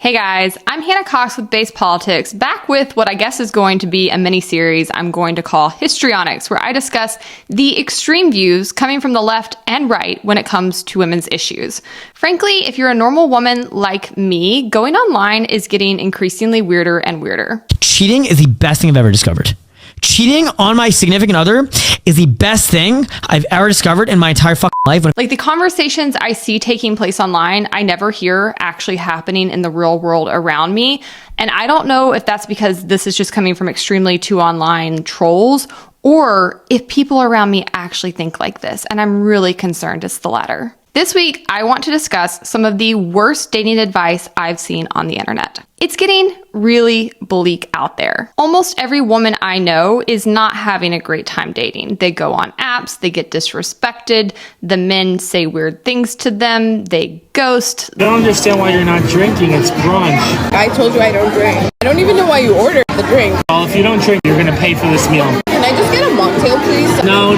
Hey guys, I'm Hannah Cox with BASEDPolitics, back with what I guess is going to be a mini-series I'm going to call Histrionics, where I discuss the extreme views coming from the left and right when it comes to women's issues. Frankly, if you're a normal woman like me, going online is getting increasingly weirder and weirder. Cheating is the best thing I've ever discovered. Cheating on my significant other is the best thing I've ever discovered in my entire fucking life. Like, the conversations I see taking place online, I never hear actually happening in the real world around me. And I don't know if that's because this is just coming from extremely too online trolls, or if people around me actually think like this. And I'm really concerned it's the latter. This week, I want to discuss some of the worst dating advice I've seen on the internet. It's getting really bleak out there. Almost every woman I know is not having a great time dating. They go on apps, they get disrespected, the men say weird things to them, they ghost. I don't understand why you're not drinking, it's brunch. I told you I don't drink. I don't even know why you ordered the drink. Well, if you don't drink, you're gonna pay for this meal. Can I just get a mocktail, please? No.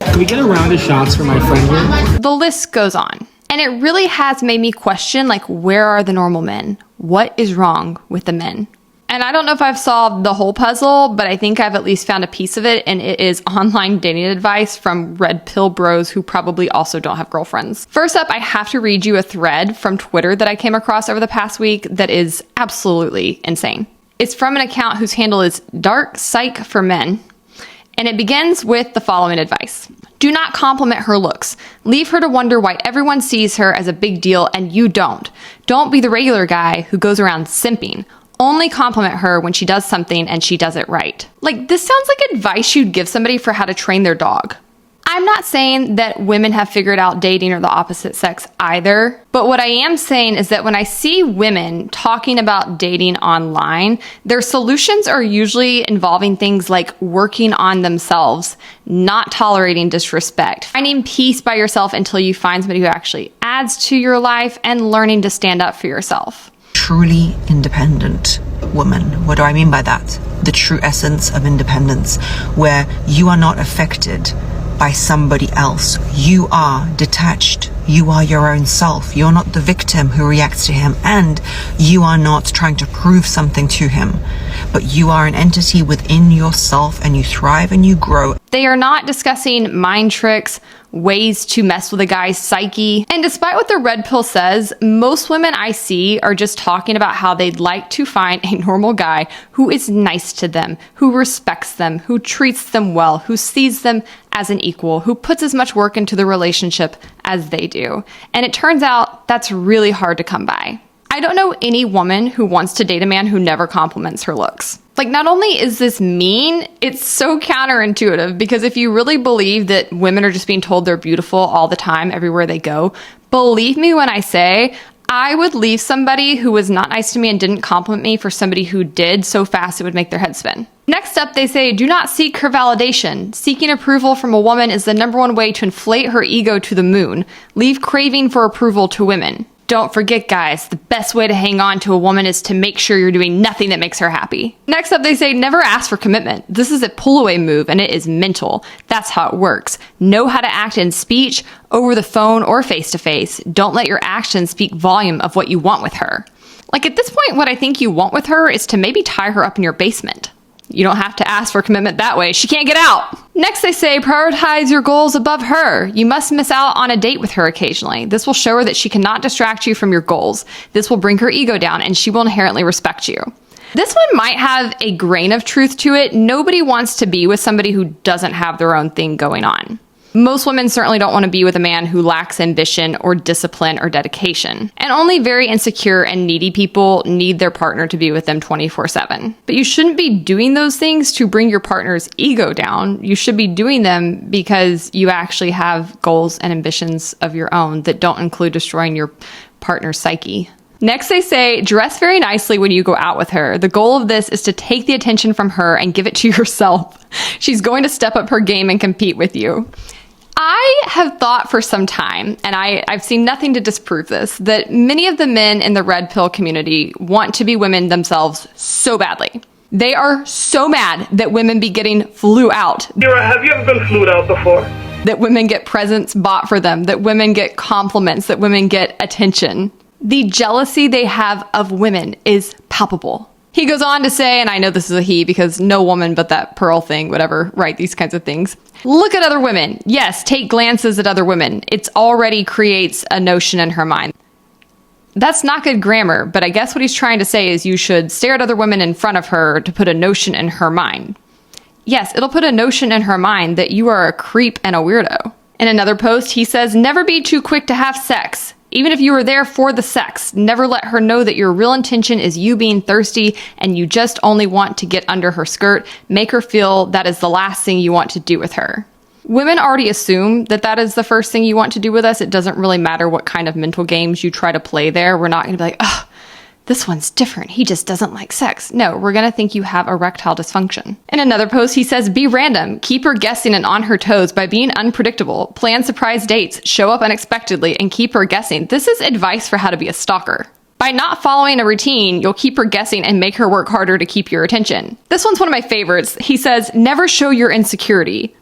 Can we get a round of shots for my friend here? The list goes on. And it really has made me question, like, where are the normal men? What is wrong with the men? And I don't know if I've solved the whole puzzle, but I think I've at least found a piece of it, and it is online dating advice from red pill bros who probably also don't have girlfriends. First up, I have to read you a thread from Twitter that I came across over the past week that is absolutely insane. It's from an account whose handle is Dark Psych for Men, and it begins with the following advice. Do not compliment her looks. Leave her to wonder why everyone sees her as a big deal and you don't. Don't be the regular guy who goes around simping. Only compliment her when she does something and she does it right. Like, this sounds like advice you'd give somebody for how to train their dog. I'm not saying that women have figured out dating or the opposite sex either, but what I am saying is that when I see women talking about dating online, their solutions are usually involving things like working on themselves, not tolerating disrespect, finding peace by yourself until you find somebody who actually adds to your life, and learning to stand up for yourself. Truly independent woman. What do I mean by that? The true essence of independence, where you are not affected by somebody else. You are detached. You are your own self. You're not the victim who reacts to him, and you are not trying to prove something to him, but you are an entity within yourself, and you thrive and you grow. They are not discussing mind tricks, ways to mess with a guy's psyche. And despite what the red pill says, most women I see are just talking about how they'd like to find a normal guy who is nice to them, who respects them, who treats them well, who sees them as an equal, who puts as much work into the relationship as they do. And it turns out that's really hard to come by. I don't know any woman who wants to date a man who never compliments her looks. Like, not only is this mean, it's so counterintuitive, because if you really believe that women are just being told they're beautiful all the time, everywhere they go, believe me when I say I would leave somebody who was not nice to me and didn't compliment me for somebody who did so fast it would make their head spin. Next up, they say, do not seek her validation. Seeking approval from a woman is the #1 way to inflate her ego to the moon. Leave craving for approval to women. Don't forget, guys, the best way to hang on to a woman is to make sure you're doing nothing that makes her happy. Next up, they say, never ask for commitment. This is a pull-away move, and it is mental. That's how it works. Know how to act in speech, over the phone, or face-to-face. Don't let your actions speak volume of what you want with her. Like, at this point, what I think you want with her is to maybe tie her up in your basement. You don't have to ask for commitment that way. She can't get out. Next, they say, prioritize your goals above her. You must miss out on a date with her occasionally. This will show her that she cannot distract you from your goals. This will bring her ego down, and she will inherently respect you. This one might have a grain of truth to it. Nobody wants to be with somebody who doesn't have their own thing going on. Most women certainly don't want to be with a man who lacks ambition or discipline or dedication. And only very insecure and needy people need their partner to be with them 24/7. But you shouldn't be doing those things to bring your partner's ego down. You should be doing them because you actually have goals and ambitions of your own that don't include destroying your partner's psyche. Next, they say, dress very nicely when you go out with her. The goal of this is to take the attention from her and give it to yourself. She's going to step up her game and compete with you. I have thought for some time, and I've seen nothing to disprove this, that many of the men in the red pill community want to be women themselves so badly. They are so mad that women be getting flew out. Mira, have you ever been flued out before? That women get presents bought for them, that women get compliments, that women get attention. The jealousy they have of women is palpable. He goes on to say, and I know this is a he because no woman but that Pearl thing would ever write these kinds of things. Look at other women. Yes, take glances at other women. It already creates a notion in her mind. That's not good grammar, but I guess what he's trying to say is you should stare at other women in front of her to put a notion in her mind. Yes, it'll put a notion in her mind that you are a creep and a weirdo. In another post, he says, never be too quick to have sex. Even if you were there for the sex, never let her know that your real intention is you being thirsty and you just only want to get under her skirt. Make her feel that is the last thing you want to do with her. Women already assume that that is the first thing you want to do with us. It doesn't really matter what kind of mental games you try to play there. We're not going to be like, oh, this one's different. He just doesn't like sex. No, we're going to think you have erectile dysfunction. In another post, he says, be random. Keep her guessing and on her toes by being unpredictable. Plan surprise dates. Show up unexpectedly and keep her guessing. This is advice for how to be a stalker. By not following a routine, you'll keep her guessing and make her work harder to keep your attention. This one's one of my favorites. He says, never show your insecurity.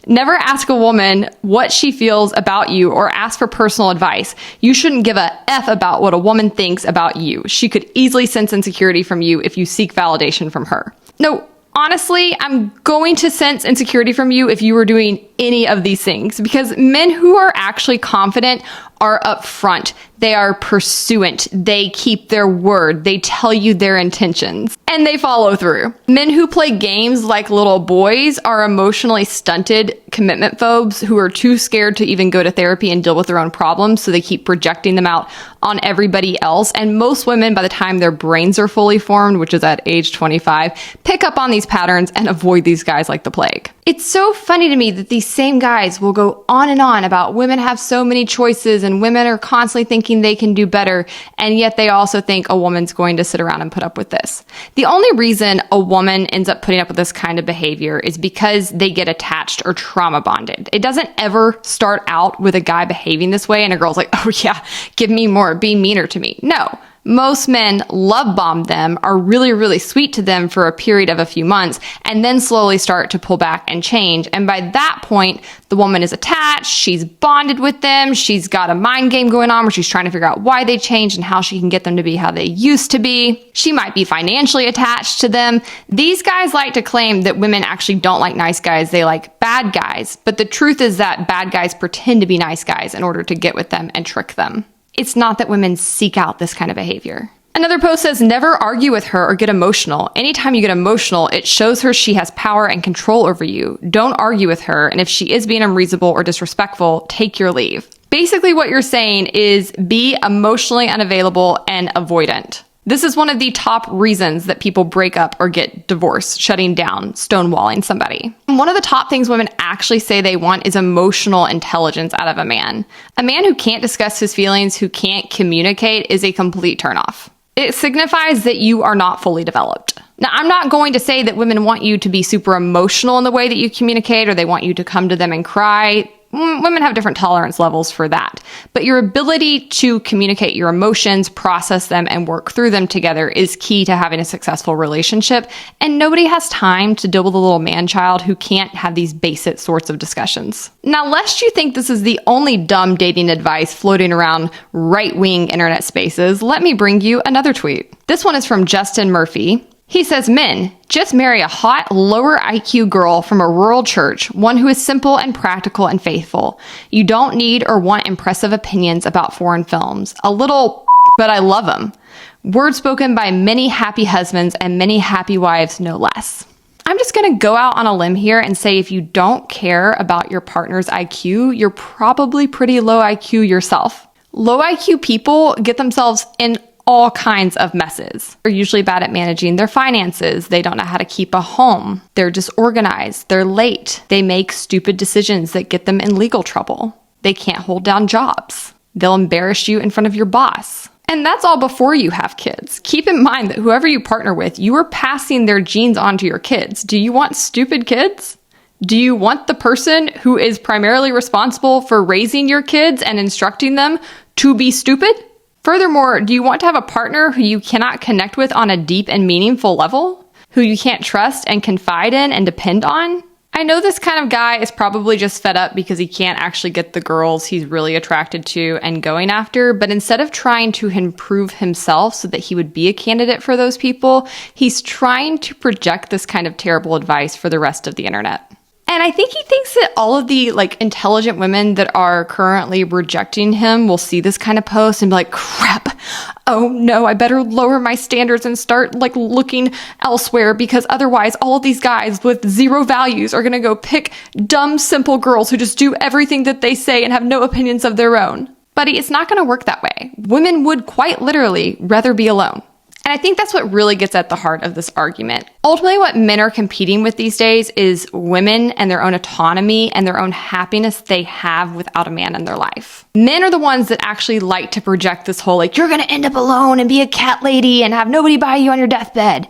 Never ask a woman what she feels about you or ask for personal advice. You shouldn't give a F about what a woman thinks about you. She could easily sense insecurity from you if you seek validation from her. No, honestly, I'm going to sense insecurity from you if you were doing any of these things, because men who are actually confident are upfront. They are pursuant. They keep their word. They tell you their intentions and they follow through. Men who play games like little boys are emotionally stunted commitment phobes who are too scared to even go to therapy and deal with their own problems. So they keep projecting them out on everybody else. And most women, by the time their brains are fully formed, which is at age 25, pick up on these patterns and avoid these guys like the plague. It's so funny to me that these same guys will go on and on about women have so many choices and women are constantly thinking they can do better, and yet they also think a woman's going to sit around and put up with this. The only reason a woman ends up putting up with this kind of behavior is because they get attached or trauma bonded. It doesn't ever start out with a guy behaving this way and a girl's like, oh yeah, give me more, be meaner to me. No. Most men love bomb them, are really, really sweet to them for a period of a few months, and then slowly start to pull back and change. And by that point, the woman is attached, she's bonded with them, she's got a mind game going on where she's trying to figure out why they changed and how she can get them to be how they used to be. She might be financially attached to them. These guys like to claim that women actually don't like nice guys, they like bad guys. But the truth is that bad guys pretend to be nice guys in order to get with them and trick them. It's not that women seek out this kind of behavior. Another post says, never argue with her or get emotional. Anytime you get emotional, it shows her she has power and control over you. Don't argue with her, and if she is being unreasonable or disrespectful, take your leave. Basically what you're saying is be emotionally unavailable and avoidant. This is one of the top reasons that people break up or get divorced, shutting down, stonewalling somebody. And one of the top things women actually say they want is emotional intelligence out of a man. A man who can't discuss his feelings, who can't communicate, is a complete turnoff. It signifies that you are not fully developed. Now, I'm not going to say that women want you to be super emotional in the way that you communicate or they want you to come to them and cry. Women have different tolerance levels for that. But your ability to communicate your emotions, process them, and work through them together is key to having a successful relationship. And nobody has time to deal with a little man-child who can't have these basic sorts of discussions. Now, lest you think this is the only dumb dating advice floating around right-wing internet spaces, let me bring you another tweet. This one is from Justin Murphy. He says, men, just marry a hot, lower IQ girl from a rural church, one who is simple and practical and faithful. You don't need or want impressive opinions about foreign films. A little, but I love them. Words spoken by many happy husbands and many happy wives, no less. I'm just going to go out on a limb here and say if you don't care about your partner's IQ, you're probably pretty low IQ yourself. Low IQ people get themselves in all kinds of messes. They're usually bad at managing their finances. They don't know how to keep a home. They're disorganized. They're late. They make stupid decisions that get them in legal trouble. They can't hold down jobs. They'll embarrass you in front of your boss. And that's all before you have kids. Keep in mind that whoever you partner with, you are passing their genes on to your kids. Do you want stupid kids? Do you want the person who is primarily responsible for raising your kids and instructing them to be stupid? Furthermore, do you want to have a partner who you cannot connect with on a deep and meaningful level? Who you can't trust and confide in and depend on? I know this kind of guy is probably just fed up because he can't actually get the girls he's really attracted to and going after, but instead of trying to improve himself so that he would be a candidate for those people, he's trying to project this kind of terrible advice for the rest of the internet. And I think he thinks that all of the intelligent women that are currently rejecting him will see this kind of post and be like, crap, oh no, I better lower my standards and start looking elsewhere, because otherwise all of these guys with zero values are going to go pick dumb, simple girls who just do everything that they say and have no opinions of their own. Buddy, it's not going to work that way. Women would quite literally rather be alone. And I think that's what really gets at the heart of this argument. Ultimately, what men are competing with these days is women and their own autonomy and their own happiness they have without a man in their life. Men are the ones that actually like to project this whole, you're going to end up alone and be a cat lady and have nobody by you on your deathbed.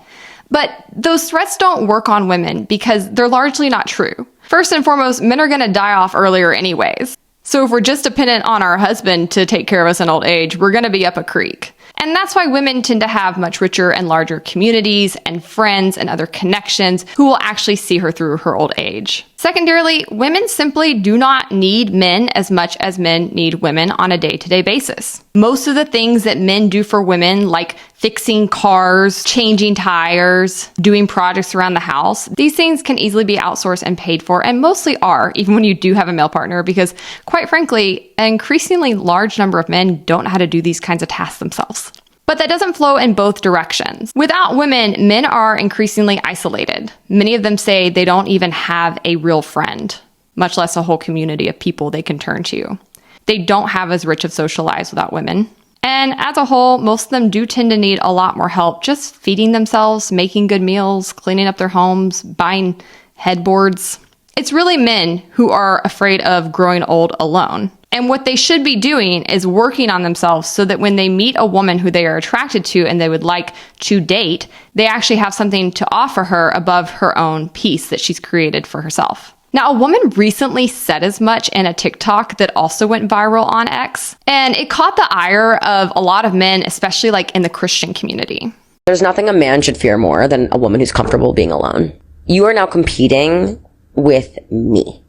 But those threats don't work on women because they're largely not true. First and foremost, men are going to die off earlier anyways. So if we're just dependent on our husband to take care of us in old age, we're going to be up a creek. And that's why women tend to have much richer and larger communities and friends and other connections who will actually see her through her old age. Secondarily, women simply do not need men as much as men need women on a day-to-day basis. Most of the things that men do for women, like fixing cars, changing tires, doing projects around the house, these things can easily be outsourced and paid for, and mostly are, even when you do have a male partner, because quite frankly, an increasingly large number of men don't know how to do these kinds of tasks themselves. But that doesn't flow in both directions. Without women, men are increasingly isolated. Many of them say they don't even have a real friend, much less a whole community of people they can turn to. They don't have as rich of social lives without women. And as a whole, most of them do tend to need a lot more help just feeding themselves, making good meals, cleaning up their homes, buying headboards. It's really men who are afraid of growing old alone. And what they should be doing is working on themselves so that when they meet a woman who they are attracted to and they would like to date, they actually have something to offer her above her own peace that she's created for herself. Now, a woman recently said as much in a TikTok that also went viral on X, and it caught the ire of a lot of men, especially in the Christian community. There's nothing a man should fear more than a woman who's comfortable being alone. You are now competing with me.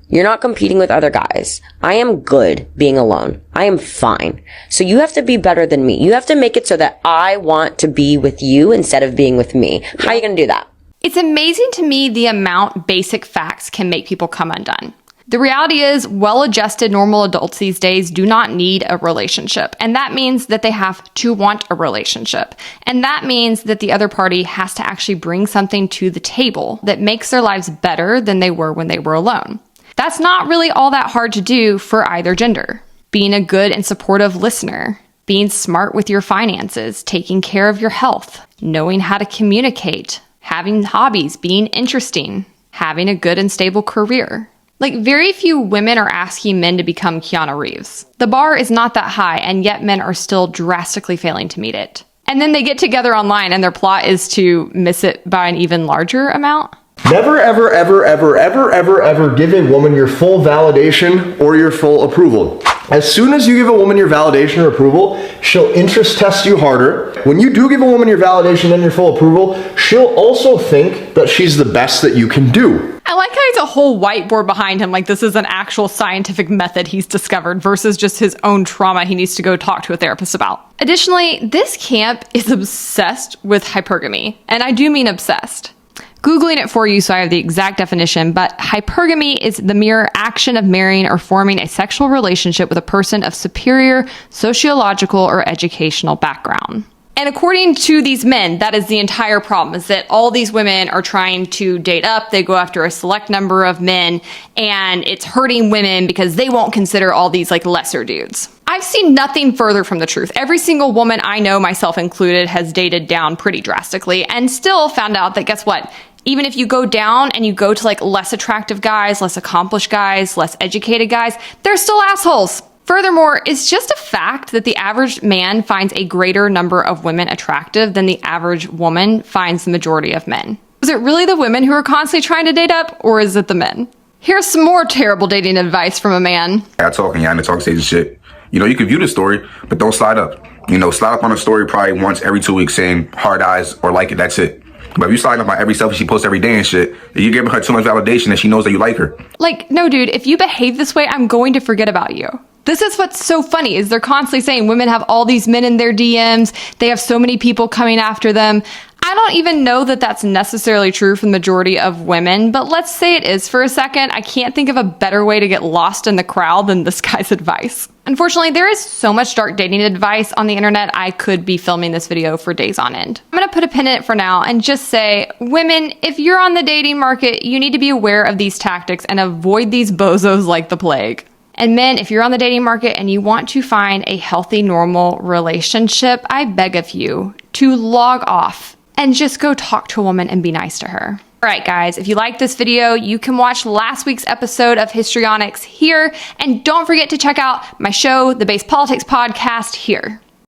You're not competing with other guys. I am good being alone. I am fine. So you have to be better than me. You have to make it so that I want to be with you instead of being with me. How are you going to do that? It's amazing to me the amount basic facts can make people come undone. The reality is, well-adjusted normal adults these days do not need a relationship. And that means that they have to want a relationship. And that means that the other party has to actually bring something to the table that makes their lives better than they were when they were alone. That's not really all that hard to do for either gender. Being a good and supportive listener, being smart with your finances, taking care of your health, knowing how to communicate, having hobbies, being interesting, having a good and stable career. Very few women are asking men to become Keanu Reeves. The bar is not that high, and yet men are still drastically failing to meet it. And then they get together online and their plot is to miss it by an even larger amount. Never, ever, ever, ever, ever, ever, ever give a woman your full validation or your full approval. As soon as you give a woman your validation or approval, she'll interest test you harder. When you do give a woman your validation and your full approval, she'll also think that she's the best that you can do. I like how he's a whole whiteboard behind him, this is an actual scientific method he's discovered versus just his own trauma he needs to go talk to a therapist about. Additionally, this camp is obsessed with hypergamy, and I do mean obsessed. Googling it for you so I have the exact definition, but hypergamy is the mere action of marrying or forming a sexual relationship with a person of superior sociological or educational background. And according to these men, that is the entire problem, is that all these women are trying to date up, they go after a select number of men, and it's hurting women because they won't consider all these lesser dudes. I've seen nothing further from the truth. Every single woman I know, myself included, has dated down pretty drastically and still found out that, guess what? Even if you go down and you go to less attractive guys, less accomplished guys, less educated guys, they're still assholes. Furthermore, it's just a fact that the average man finds a greater number of women attractive than the average woman finds the majority of men. Is it really the women who are constantly trying to date up, or is it the men? Here's some more terrible dating advice from a man. I talk and y'all talk stage shit. You can view the story, but don't slide up. Slide up on a story probably once every 2 weeks saying hard eyes or like it, that's it. But if you sliding up on every selfie she posts every day and shit, you're giving her too much validation that she knows that you like her. Like, no, dude, if you behave this way, I'm going to forget about you. This is what's so funny is they're constantly saying women have all these men in their DMs. They have so many people coming after them. I don't even know that that's necessarily true for the majority of women, but let's say it is for a second. I can't think of a better way to get lost in the crowd than this guy's advice. Unfortunately, there is so much dark dating advice on the internet, I could be filming this video for days on end. I'm gonna put a pin in it for now and just say, women, if you're on the dating market, you need to be aware of these tactics and avoid these bozos like the plague. And men, if you're on the dating market and you want to find a healthy, normal relationship, I beg of you to log off and just go talk to a woman and be nice to her. All right, guys, if you like this video, you can watch last week's episode of Histrionics here. And don't forget to check out my show, the BASEDPolitics podcast, here.